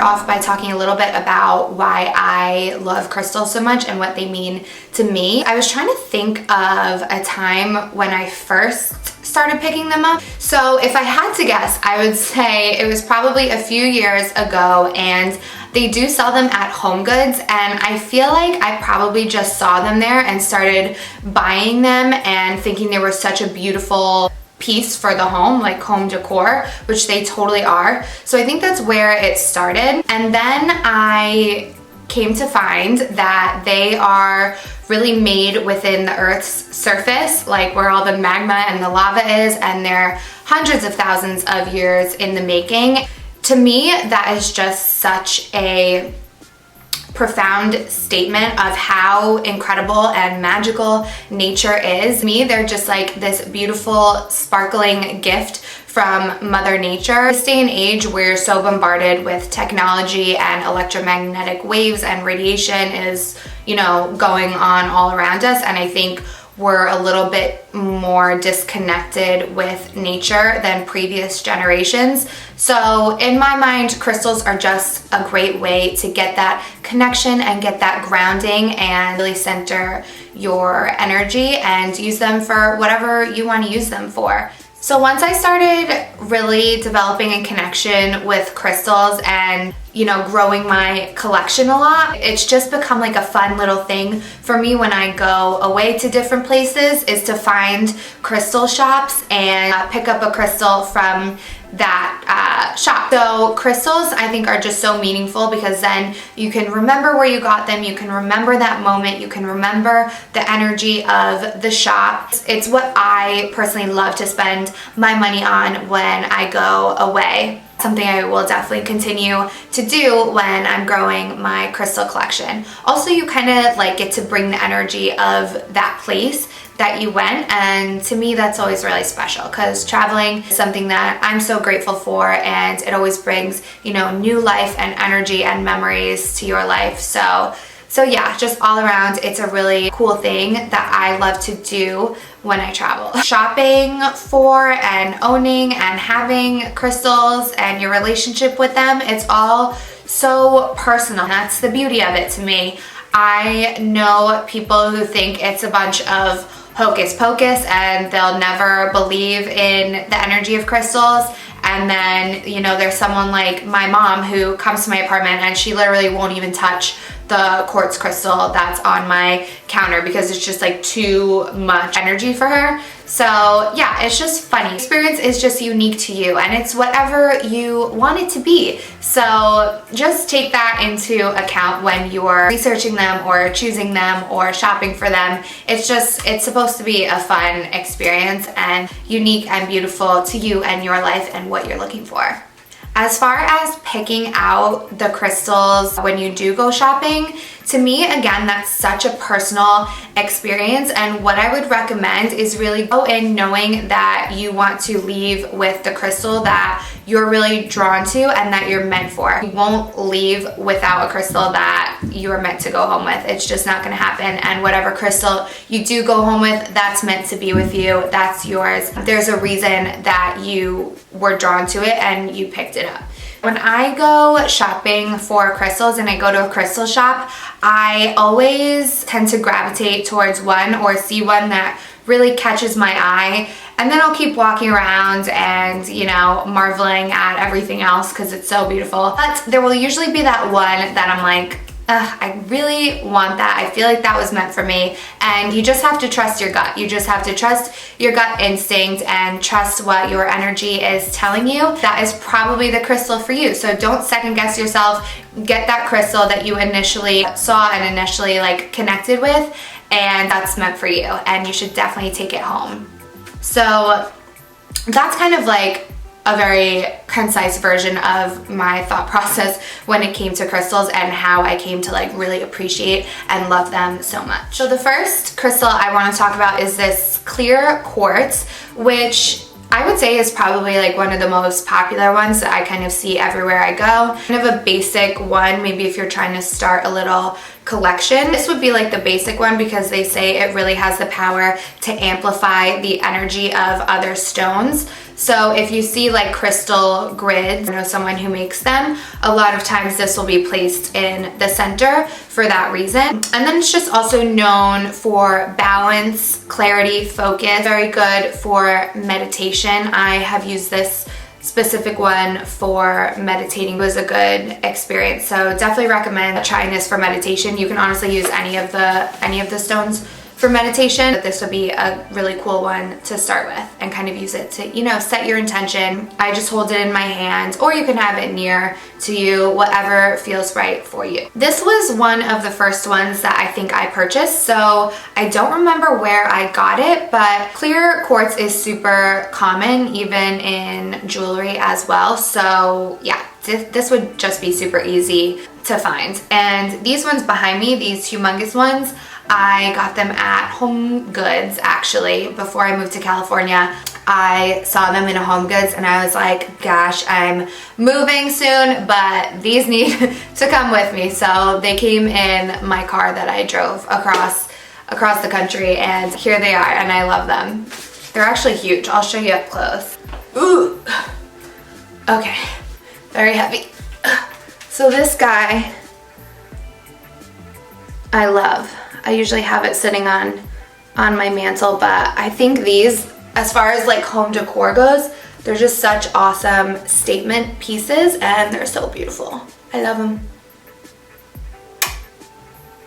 start off by talking a little bit about why I love crystals so much and what they mean to me. I was trying to think of a time when I first started picking them up. So if I had to guess, I would say it was probably a few years ago, and they do sell them at Home Goods, and I feel like I probably just saw them there and started buying them and thinking they were such a beautiful piece for the home, like home decor, which they totally are. So I think that's where it started. And then I came to find that they are really made within the Earth's surface, like where all the magma and the lava is, and they're hundreds of thousands of years in the making. To me, that is just such a profound statement of how incredible and magical nature is. To me, they're just like this beautiful, sparkling gift from Mother Nature. This day and age, we're so bombarded with technology, and electromagnetic waves and radiation is, you know, going on all around us, and I think we're a little bit more disconnected with nature than previous generations. So in my mind, crystals are just a great way to get that connection and get that grounding and really center your energy and use them for whatever you want to use them for. So once I started really developing a connection with crystals and, you know, growing my collection a lot, it's just become like a fun little thing for me when I go away to different places, is to find crystal shops and pick up a crystal from that shop. So crystals, I think, are just so meaningful because then you can remember where you got them, you can remember that moment, you can remember the energy of the shop. It's what I personally love to spend my money on when I go away. Something I will definitely continue to do when I'm growing my crystal collection. Also, you kind of like get to bring the energy of that place that you went, and to me that's always really special because traveling is something that I'm so grateful for, and it always brings, you know, new life and energy and memories to your life. So yeah, just all around, it's a really cool thing that I love to do when I travel. Shopping for and owning and having crystals and your relationship with them, it's all so personal. That's the beauty of it to me. I know people who think it's a bunch of hocus pocus and they'll never believe in the energy of crystals. And then, you know, there's someone like my mom who comes to my apartment and she literally won't even touch the quartz crystal that's on my counter because it's just like too much energy for her. So yeah, it's just funny. Experience is just unique to you, and it's whatever you want it to be. So just take that into account when you're researching them or choosing them or shopping for them. It's supposed to be a fun experience and unique and beautiful to you and your life and what you're looking for. As far as picking out the crystals when you do go shopping, to me, again, that's such a personal experience, and what I would recommend is really go in knowing that you want to leave with the crystal that you're really drawn to and that you're meant for. You won't leave without a crystal that you are meant to go home with. It's just not going to happen, and whatever crystal you do go home with, that's meant to be with you. That's yours. There's a reason that you were drawn to it and you picked it up. When I go shopping for crystals and I go to a crystal shop, I always tend to gravitate towards one or see one that really catches my eye, and then I'll keep walking around and, you know, marveling at everything else because it's so beautiful. But there will usually be that one that I'm like, I really want that. I feel like that was meant for me. And you just have to trust your gut. You just have to trust your gut instinct and trust what your energy is telling you. That is probably the crystal for you. So don't second guess yourself. Get that crystal that you initially saw and initially like connected with, and that's meant for you. And you should definitely take it home. So that's kind of like a very concise version of my thought process when it came to crystals and how I came to like really appreciate and love them so much. So the first crystal I want to talk about is this clear quartz, which I would say is probably like one of the most popular ones that I kind of see everywhere I go. Kind of a basic one, maybe if you're trying to start a little collection. This would be like the basic one because they say it really has the power to amplify the energy of other stones. So if you see like crystal grids, I know someone who makes them, a lot of times this will be placed in the center for that reason. And then it's just also known for balance, clarity, focus. Very good for meditation. I have used this specific one for meditating. It was a good experience, so definitely recommend trying this for meditation. You can honestly use any of the stones for meditation, but this would be a really cool one to start with and kind of use it to, you know, set your intention. I just hold it in my hand, or you can have it near to you, whatever feels right for you. This was one of the first ones that I think I purchased, so I don't remember where I got it, but clear quartz is super common even in jewelry as well. So yeah, this would just be super easy to find. And these ones behind me, these humongous ones, I got them at Home Goods actually. Before I moved to California, I saw them in a Home Goods and I was like, gosh, I'm moving soon, but these need to come with me. So they came in my car that I drove across the country, and here they are, and I love them. They're actually huge. I'll show you up close. Ooh. Okay, very heavy. So this guy, I love. I usually have it sitting on my mantle, but I think these, as far as like home decor goes, they're just such awesome statement pieces, and they're so beautiful. I love them.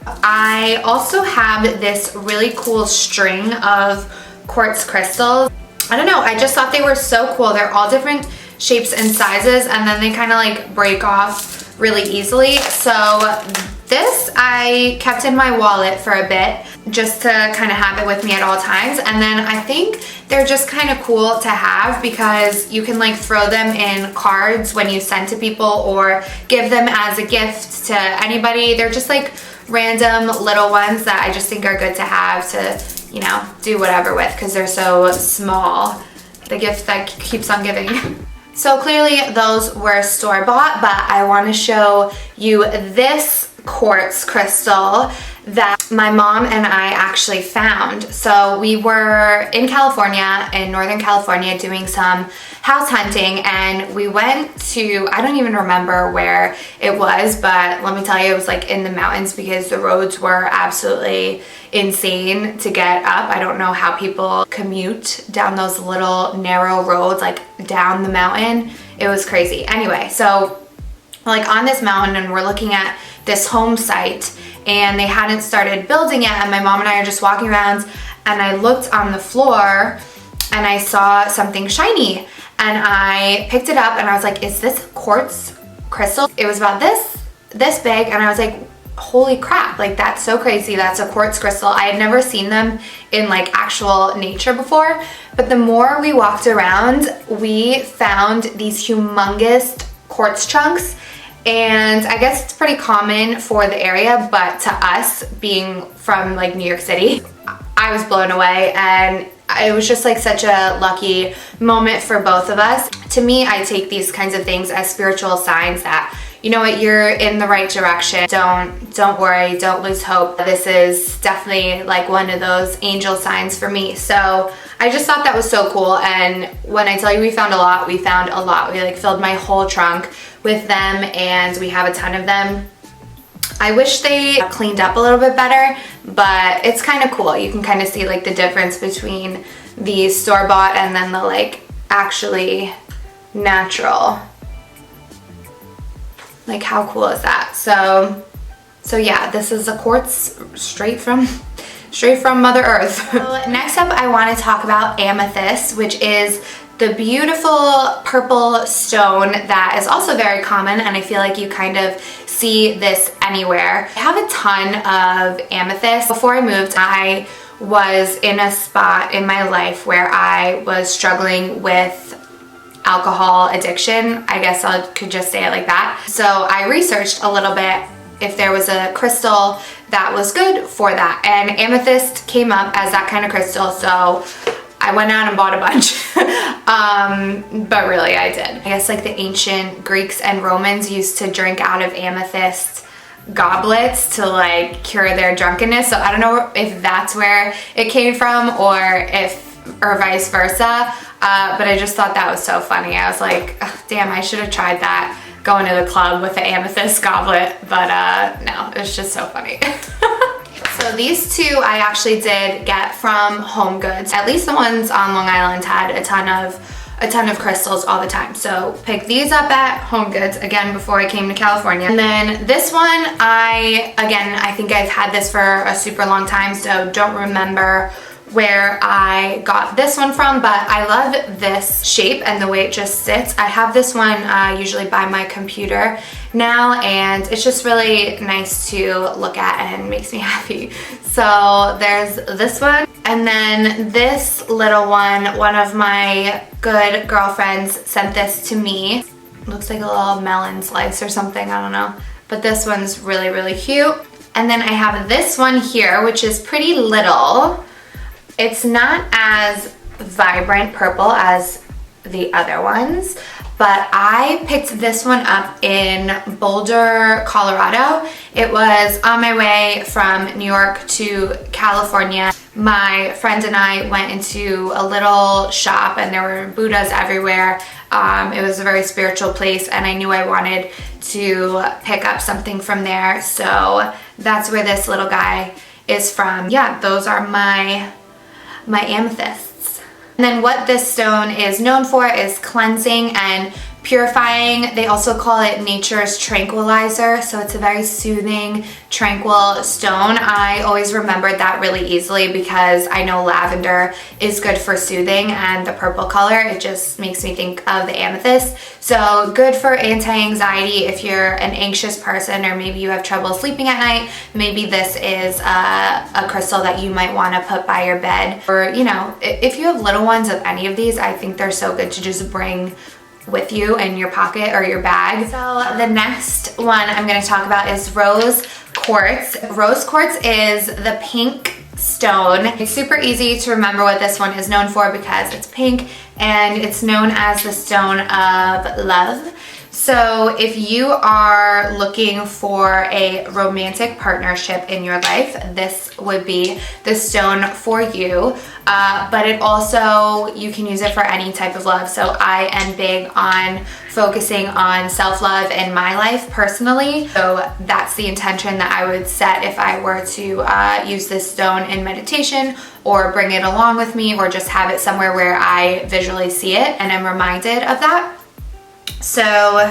I also have this really cool string of quartz crystals. I don't know, I just thought they were so cool. They're all different shapes and sizes, and then they kind of like break off really easily. So this I kept in my wallet for a bit just to kind of have it with me at all times. And then I think they're just kind of cool to have because you can like throw them in cards when you send to people or give them as a gift to anybody. They're just like random little ones that I just think are good to have to, you know, do whatever with because they're so small. The gift that keeps on giving. So clearly those were store-bought, but I want to show you this quartz crystal that my mom and I actually found. So we were in California, in Northern California, doing some house hunting, and we went to, I don't even remember where it was, but let me tell you, it was like in the mountains because the roads were absolutely insane to get up. I don't know how people commute down those little narrow roads, like down the mountain. It was crazy. Anyway, so like on this mountain, and we're looking at this home site, and they hadn't started building yet, and my mom and I are just walking around, and I looked on the floor and I saw something shiny, and I picked it up and I was like, is this quartz crystal? It was about this big, and I was like, holy crap, like that's so crazy. That's a quartz crystal. I had never seen them in like actual nature before, but the more we walked around, we found these humongous quartz chunks. And I guess it's pretty common for the area, but to us, being from like New York City, I was blown away, and it was just like such a lucky moment for both of us. To me, I take these kinds of things as spiritual signs that, you know what, you're in the right direction. Don't worry, don't lose hope. This is definitely like one of those angel signs for me. So I just thought that was so cool, and when I tell you we found a lot, we found a lot. We like filled my whole trunk with them, and we have a ton of them. I wish they cleaned up a little bit better, but it's kind of cool. You can kind of see like the difference between the store-bought and then the like actually natural. Like how cool is that? So yeah, this is a quartz straight from Mother Earth. So next up, I want to talk about amethyst, which is the beautiful purple stone that is also very common, and I feel like you kind of see this anywhere. I have a ton of amethyst. Before I moved, I was in a spot in my life where I was struggling with alcohol addiction. I guess I could just say it like that. So I researched a little bit if there was a crystal that was good for that, and amethyst came up as that kind of crystal, so I went out and bought a bunch. But really I did. I guess like the ancient Greeks and Romans used to drink out of amethyst goblets to like cure their drunkenness, so I don't know if that's where it came from or if or vice versa. But I just thought that was so funny. I was like, oh, damn, I should have tried that going to the club with the amethyst goblet, but no, it was just so funny. So these two I actually did get from Home Goods. At least the ones on Long Island had a ton of crystals all the time. So picked these up at Home Goods, again, before I came to California. And then this one, I think I've had this for a super long time, so don't remember where I got this one from, but I love this shape and the way it just sits. I have this one usually by my computer now, and it's just really nice to look at and makes me happy. So there's this one. And then this little one of my good girlfriends sent this to me. Looks like a little melon slice or something, I don't know. But this one's really, really cute. And then I have this one here, which is pretty little. It's not as vibrant purple as the other ones, but I picked this one up in Boulder, Colorado. It was on my way from New York to California. My friend and I went into a little shop and there were Buddhas everywhere. It was a very spiritual place and I knew I wanted to pick up something from there. So that's where this little guy is from. Yeah, those are my amethysts. And then what this stone is known for is cleansing and purifying. They also call it nature's tranquilizer, so it's a very soothing, tranquil stone. I always remembered that really easily because I know lavender is good for soothing, and the purple color, it just makes me think of the amethyst. So good for anti-anxiety if you're an anxious person or maybe you have trouble sleeping at night. Maybe this is a crystal that you might want to put by your bed. Or, you know, if you have little ones of any of these, I think they're so good to just bring with you in your pocket or your bag. So the next one I'm going to talk about is rose quartz. Rose quartz is the pink stone. It's super easy to remember what this one is known for because it's pink and it's known as the stone of love. So if you are looking for a romantic partnership in your life, this would be the stone for you. But it also, you can use it for any type of love. So I am big on focusing on self-love in my life personally. So that's the intention that I would set if I were to use this stone in meditation or bring it along with me or just have it somewhere where I visually see it and I'm reminded of that. So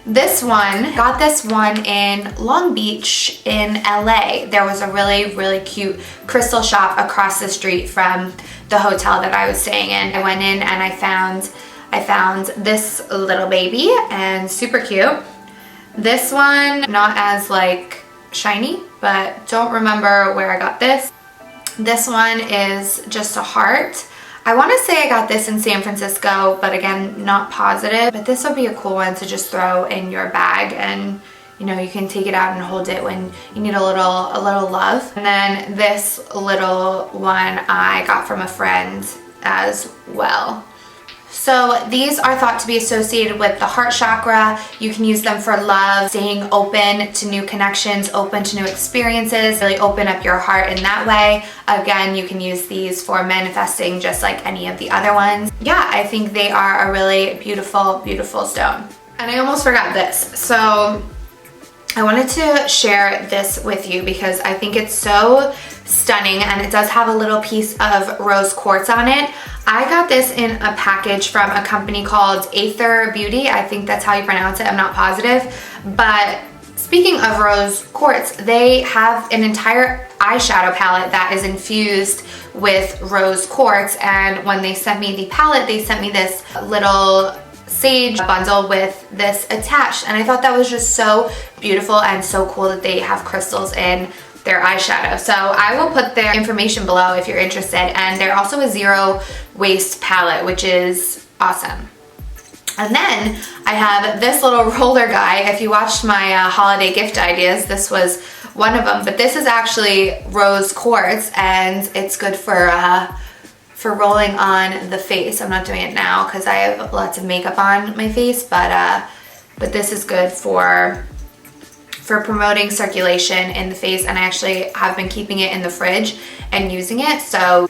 this one, got this one in Long Beach in LA. There was a really, really cute crystal shop across the street from the hotel that I was staying in. I went in and I found this little baby and super cute. This one, not as like shiny, but don't remember where I got this. This one is just a heart. I want to say I got this in San Francisco, but again, not positive. But this would be a cool one to just throw in your bag and, you know, you can take it out and hold it when you need a little love. And then this little one I got from a friend as well. So these are thought to be associated with the heart chakra. You can use them for love, staying open to new connections, open to new experiences, really open up your heart in that way. Again, you can use these for manifesting just like any of the other ones. Yeah, I think they are a really beautiful, beautiful stone. And I almost forgot this. So I wanted to share this with you because I think it's so stunning and it does have a little piece of rose quartz on it. I got this in a package from a company called Aether Beauty. I think that's how you pronounce it. I'm not positive. But speaking of rose quartz, they have an entire eyeshadow palette that is infused with rose quartz. And when they sent me the palette, they sent me this little sage bundle with this attached. And I thought that was just so beautiful and so cool that they have crystals in their eyeshadow. So I will put their information below if you're interested. And they're also a zero waste palette, which is awesome. And then I have this little roller guy. If you watched my holiday gift ideas, this was one of them. But this is actually rose quartz and it's good for rolling on the face. I'm not doing it now because I have lots of makeup on my face, but this is good for promoting circulation in the face, and I actually have been keeping it in the fridge and using it. So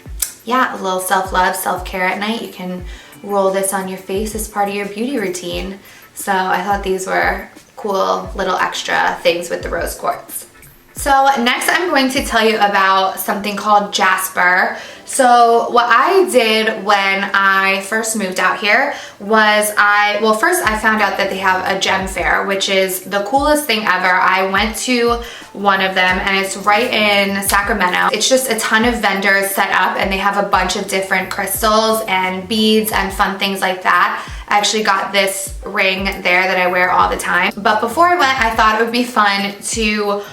yeah, a little self-love, self-care at night. You can roll this on your face as part of your beauty routine. So I thought these were cool little extra things with the rose quartz. So next I'm going to tell you about something called Jasper. So what I did when I first moved out here was first I found out that they have a gem fair, which is the coolest thing ever. I went to one of them and it's right in Sacramento. It's just a ton of vendors set up and they have a bunch of different crystals and beads and fun things like that. I actually got this ring there that I wear all the time. But before I went, I thought it would be fun to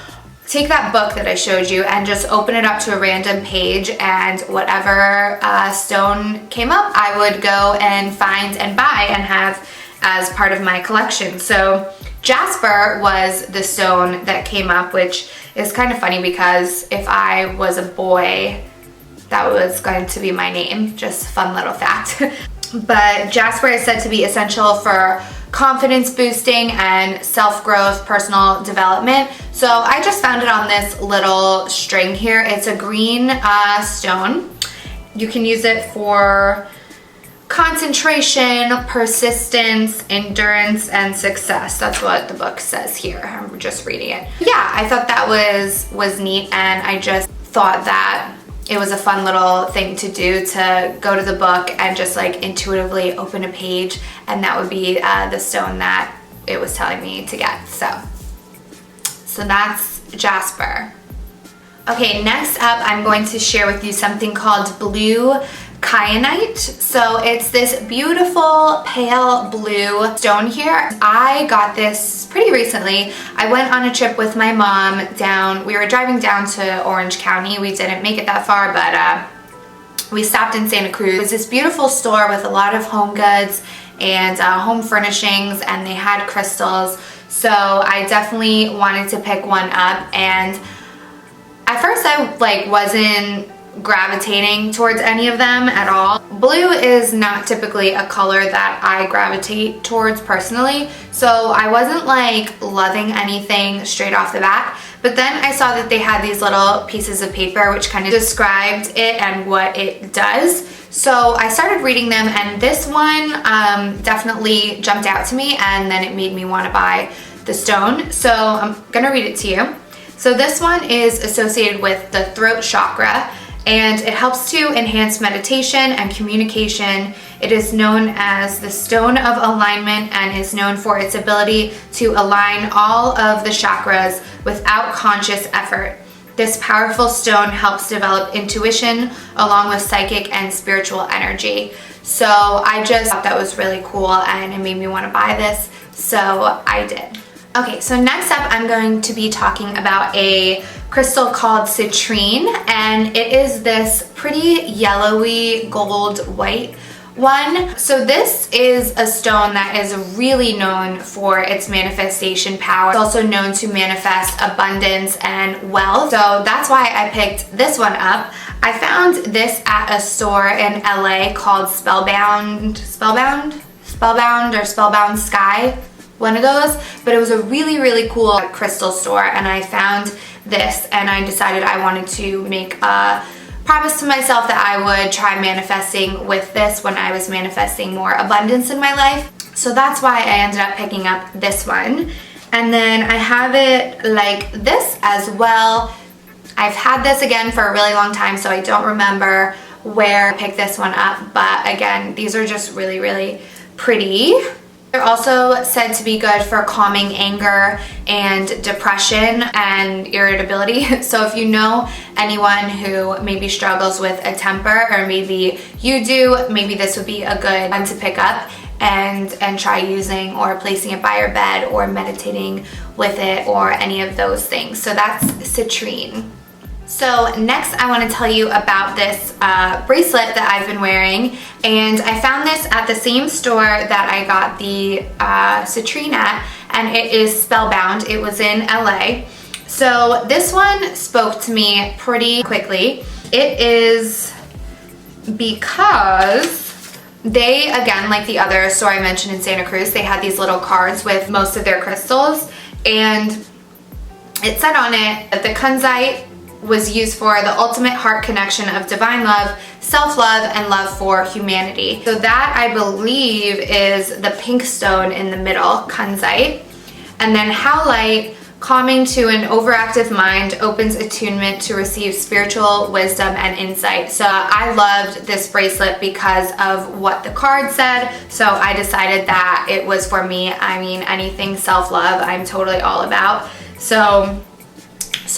take that book that I showed you and just open it up to a random page, and whatever stone came up, I would go and find and buy and have as part of my collection. So Jasper was the stone that came up, which is kind of funny because if I was a boy, that was going to be my name. Just a fun little fact. But Jasper is said to be essential for confidence boosting and self-growth, personal development. So I just found it on this little string here. It's a green stone. You can use it for concentration, persistence, endurance, and success. That's what the book says here. I'm just reading it. Yeah, I thought that was neat, and I just thought that it was a fun little thing to do, to go to the book and just like intuitively open a page, and that would be the stone that it was telling me to get. So that's Jasper. Okay, next up I'm going to share with you something called blue Kyanite. So it's this beautiful pale blue stone here. I got this pretty recently. I went on a trip with my mom down. We were driving down to Orange County. We didn't make it that far, but we stopped in Santa Cruz. It was this beautiful store with a lot of home goods and home furnishings, and they had crystals. So I definitely wanted to pick one up, and at first I wasn't gravitating towards any of them at all. Blue is not typically a color that I gravitate towards personally, so I wasn't loving anything straight off the bat. But then I saw that they had these little pieces of paper which kind of described it and what it does. So I started reading them, and this one definitely jumped out to me, and then it made me want to buy the stone. So I'm gonna read it to you. So this one is associated with the throat chakra, and it helps to enhance meditation and communication. It is known as the stone of alignment and is known for its ability to align all of the chakras without conscious effort. This powerful stone helps develop intuition along with psychic and spiritual energy. So I just thought that was really cool, and it made me want to buy this, so I did. Okay, so next up I'm going to be talking about a crystal called Citrine, and it is this pretty yellowy gold white one. So this is a stone that is really known for its manifestation power. It's also known to manifest abundance and wealth. So that's why I picked this one up. I found this at a store in LA called Spellbound Sky, one of those, but it was a really cool crystal store, and I found this and I decided I wanted to make a promise to myself that I would try manifesting with this when I was manifesting more abundance in my life. So that's why I ended up picking up this one. And then I have it like this as well. I've had this again for a really long time, so I don't remember where I picked this one up, but again, these are just really pretty. They're also said to be good for calming anger and depression and irritability. So if you know anyone who maybe struggles with a temper, or maybe you do, maybe this would be a good one to pick up and try using, or placing it by your bed, or meditating with it, or any of those things. So that's Citrine. So next I want to tell you about this bracelet that I've been wearing, and I found this at the same store that I got the Citrine at, and it is Spellbound. It was in LA. So this one spoke to me pretty quickly. It is because they, again, like the other store I mentioned in Santa Cruz, they had these little cards with most of their crystals, and it said on it that the Kunzite was used for the ultimate heart connection of divine love, self-love, and love for humanity. So that, I believe, is the pink stone in the middle, Kunzite. And then Howlite, calming to an overactive mind, opens attunement to receive spiritual wisdom and insight. So I loved this bracelet because of what the card said. So I decided that it was for me. I mean, anything self-love, I'm totally all about. So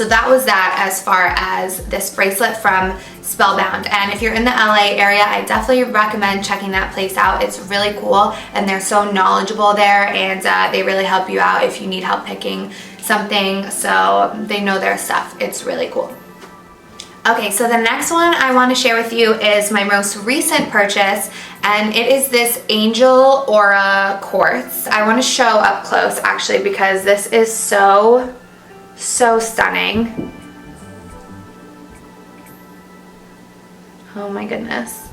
that was that as far as this bracelet from Spellbound. And if you're in the LA area, I definitely recommend checking that place out. It's really cool, and they're so knowledgeable there, and they really help you out if you need help picking something. So they know their stuff. It's really cool. Okay, so the next one I want to share with you is my most recent purchase, and it is this Angel Aura Quartz. I want to show up close actually because this is so stunning. Oh my goodness.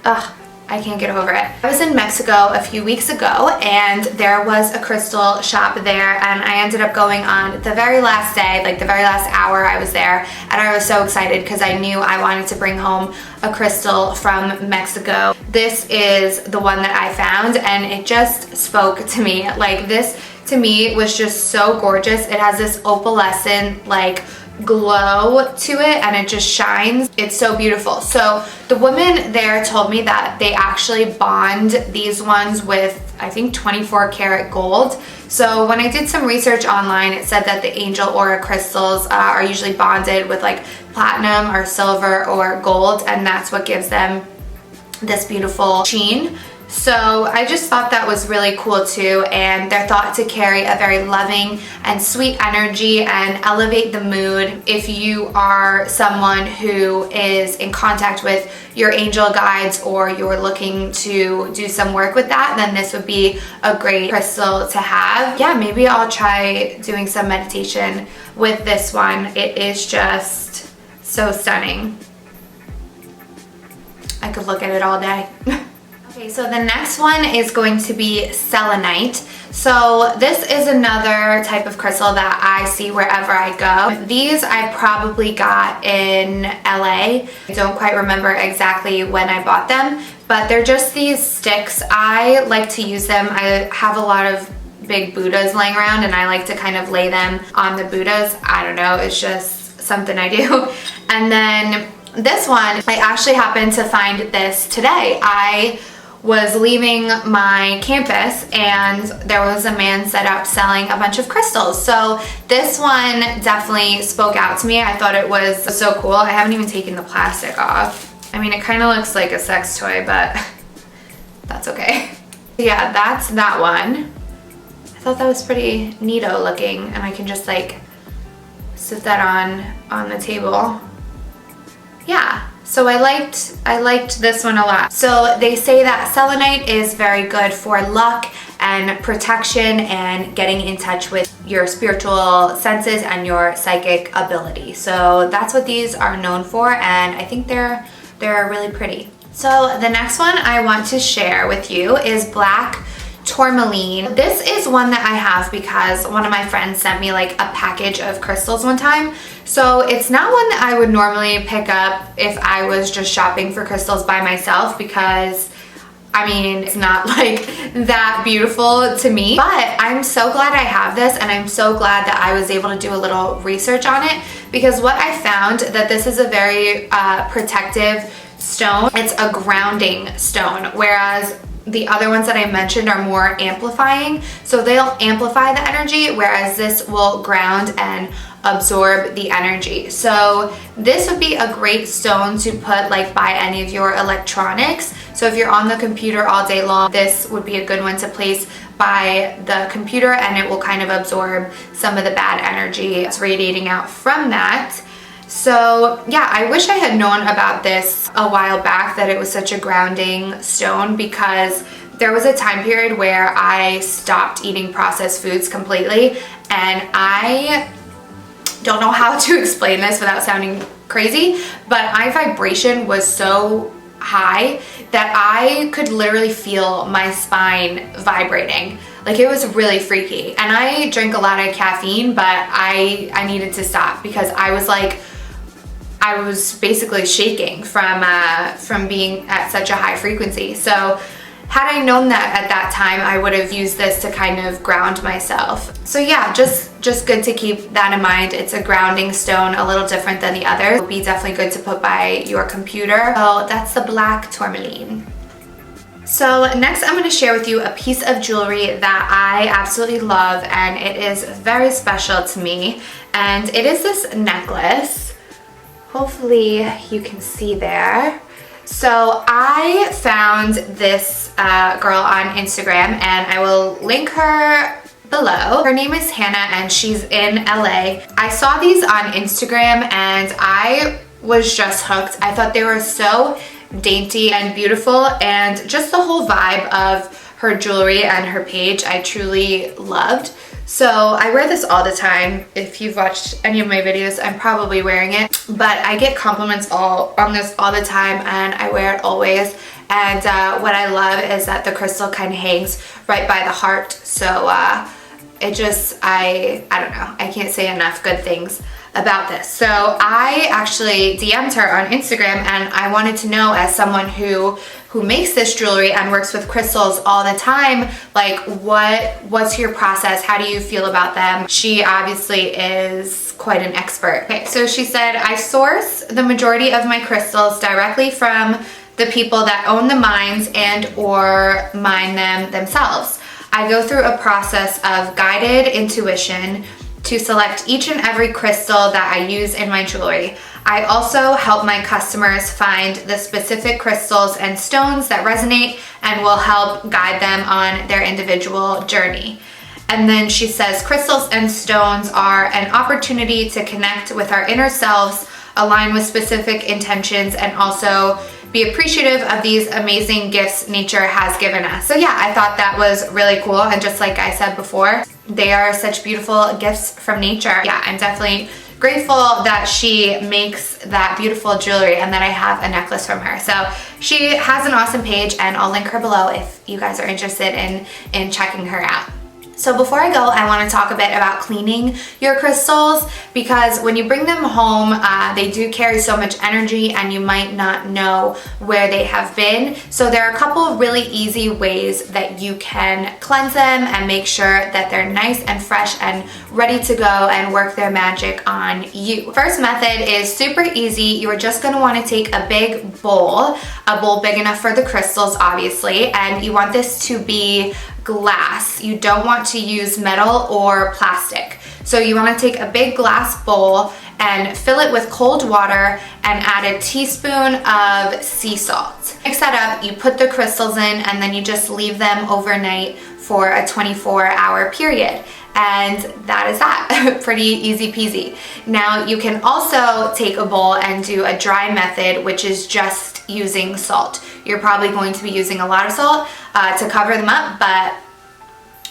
Ugh, I can't get over it. I was in Mexico a few weeks ago, and there was a crystal shop there, and I ended up going on the very last day, like the very last hour I was there, and I was so excited because I knew I wanted to bring home a crystal from Mexico. This is the one that I found, and it just spoke to me. Like, this to me was just so gorgeous. It has this opalescent like glow to it, and it just shines. It's so beautiful. So the woman there told me that they actually bond these ones with, I think, 24 karat gold. So when I did some research online, it said that the Angel Aura crystals are usually bonded with like platinum or silver or gold, and that's what gives them this beautiful sheen. So I just thought that was really cool too, and they're thought to carry a very loving and sweet energy and elevate the mood. If you are someone who is in contact with your angel guides, or you're looking to do some work with that, then this would be a great crystal to have. Yeah, maybe I'll try doing some meditation with this one. It is just so stunning. I could look at it all day. Okay, so the next one is going to be Selenite. So this is another type of crystal that I see wherever I go. These I probably got in LA. I don't quite remember exactly when I bought them, but they're just these sticks. I like to use them. I have a lot of big Buddhas laying around, and I like to kind of lay them on the Buddhas. I don't know, it's just something I do. And then this one, I actually happened to find this today. I was leaving my campus, and there was a man set up selling a bunch of crystals. So this one definitely spoke out to me. I thought it was so cool. I haven't even taken the plastic off. I mean, it kind of looks like a sex toy, but that's okay. Yeah, that's that one. I thought that was pretty neato looking, and I can just like sit that on the table. Yeah. So I liked this one a lot. So they say that selenite is very good for luck and protection and getting in touch with your spiritual senses and your psychic ability. So that's what these are known for, and I think they're really pretty. So the next one I want to share with you is black Tourmaline. This is one that I have because one of my friends sent me like a package of crystals one time. So it's not one that I would normally pick up if I was just shopping for crystals by myself, because I mean, it's not like that beautiful to me, but I'm so glad I have this, and I'm so glad that I was able to do a little research on it, because what I found that this is a very protective stone. It's a grounding stone, whereas the other ones that I mentioned are more amplifying. So they'll amplify the energy, whereas this will ground and absorb the energy. So this would be a great stone to put like by any of your electronics. So if you're on the computer all day long, this would be a good one to place by the computer, and it will kind of absorb some of the bad energy that's radiating out from that. So yeah, I wish I had known about this a while back, that it was such a grounding stone, because there was a time period where I stopped eating processed foods completely, and I don't know how to explain this without sounding crazy, but my vibration was so high that I could literally feel my spine vibrating. Like, it was really freaky. And I drink a lot of caffeine, but I needed to stop because I was like, I was basically shaking from being at such a high frequency. So had I known that at that time, I would have used this to kind of ground myself. So yeah, just good to keep that in mind. It's a grounding stone, a little different than the other. It would be definitely good to put by your computer. So that's the black tourmaline. So next I'm going to share with you a piece of jewelry that I absolutely love, and it is very special to me. And it is this necklace. Hopefully you can see there. So I found this girl on Instagram, and I will link her below. Her name is Hanna, and she's in LA. I saw these on Instagram and I was just hooked. I thought they were so dainty and beautiful, and just the whole vibe of her jewelry and her page I truly loved. So I wear this all the time. If you've watched any of my videos, I'm probably wearing it, but I get compliments on this all the time, and I wear it always. And what I love is that the crystal kind of hangs right by the heart. So it just, I don't know, I can't say enough good things about this. So I actually DM'd her on Instagram, and I wanted to know, as someone who makes this jewelry and works with crystals all the time, like what's your process? How do you feel about them? She obviously is quite an expert. Okay, so she said, I source the majority of my crystals directly from the people that own the mines and or mine them themselves. I go through a process of guided intuition to select each and every crystal that I use in my jewelry. I also help my customers find the specific crystals and stones that resonate and will help guide them on their individual journey. And then she says, crystals and stones are an opportunity to connect with our inner selves, align with specific intentions, and also be appreciative of these amazing gifts nature has given us. So yeah, I thought that was really cool. And just like I said before, they are such beautiful gifts from nature. Yeah, I'm definitely grateful that she makes that beautiful jewelry and that I have a necklace from her. So she has an awesome page, and I'll link her below if you guys are interested in checking her out. So before I go, I want to talk a bit about cleaning your crystals, because when you bring them home, they do carry so much energy and you might not know where they have been. So there are a couple of really easy ways that you can cleanse them and make sure that they're nice and fresh and ready to go and work their magic on you. First method is super easy. You are just going to want to take a big bowl, a bowl big enough for the crystals, obviously, and you want this to be glass. You don't want to use metal or plastic. So you want to take a big glass bowl and fill it with cold water and add a teaspoon of sea salt. Mix that up, you put the crystals in, and then you just leave them overnight for a 24-hour period. And that is that. Pretty easy peasy. Now you can also take a bowl and do a dry method, which is just using salt. You're probably going to be using a lot of salt to cover them up, but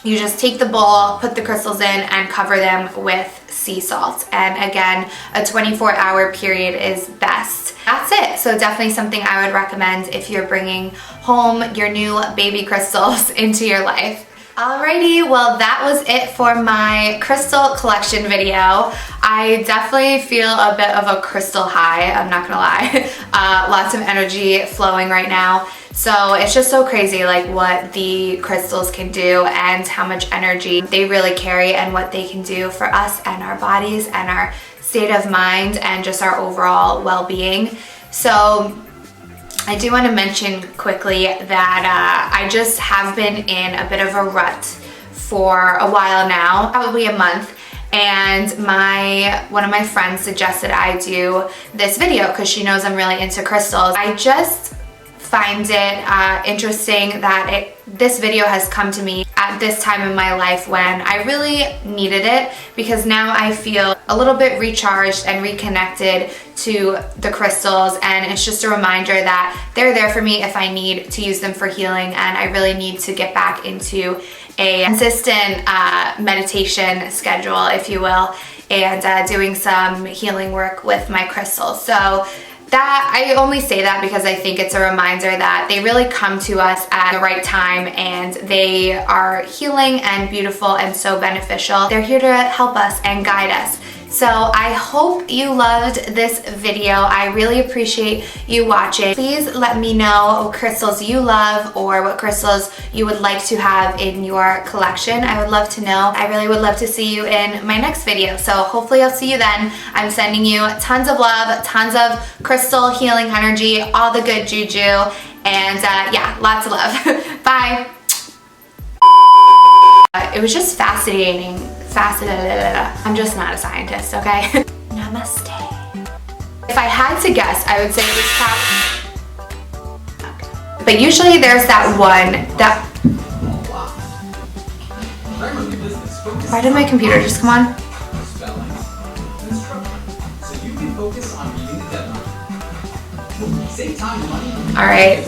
you just take the bowl, put the crystals in, and cover them with sea salt. And again, a 24-hour period is best. That's it. So definitely something I would recommend if you're bringing home your new baby crystals into your life. Alrighty, well that was it for my crystal collection video. I definitely feel a bit of a crystal high, I'm not gonna lie. Lots of energy flowing right now. So it's just so crazy like what the crystals can do and how much energy they really carry and what they can do for us and our bodies and our state of mind and just our overall well-being. So I do want to mention quickly that I just have been in a bit of a rut for a while now, probably a month, and one of my friends suggested I do this video because she knows I'm really into crystals. I just find it interesting that this video has come to me at this time in my life when I really needed it, because now I feel a little bit recharged and reconnected to the crystals, and it's just a reminder that they're there for me if I need to use them for healing, and I really need to get back into a consistent meditation schedule, if you will, and doing some healing work with my crystals. So that I only say that because I think it's a reminder that they really come to us at the right time, and they are healing and beautiful and so beneficial. They're here to help us and guide us. So I hope you loved this video. I really appreciate you watching. Please let me know what crystals you love or what crystals you would like to have in your collection. I would love to know. I really would love to see you in my next video. So hopefully I'll see you then. I'm sending you tons of love, tons of crystal healing energy, all the good juju, and yeah, lots of love. Bye. It was just fascinating. I'm just not a scientist, okay? Namaste. If I had to guess, I would say it was probably... Okay. But usually there's that one that... Why did my computer just come on? Alright.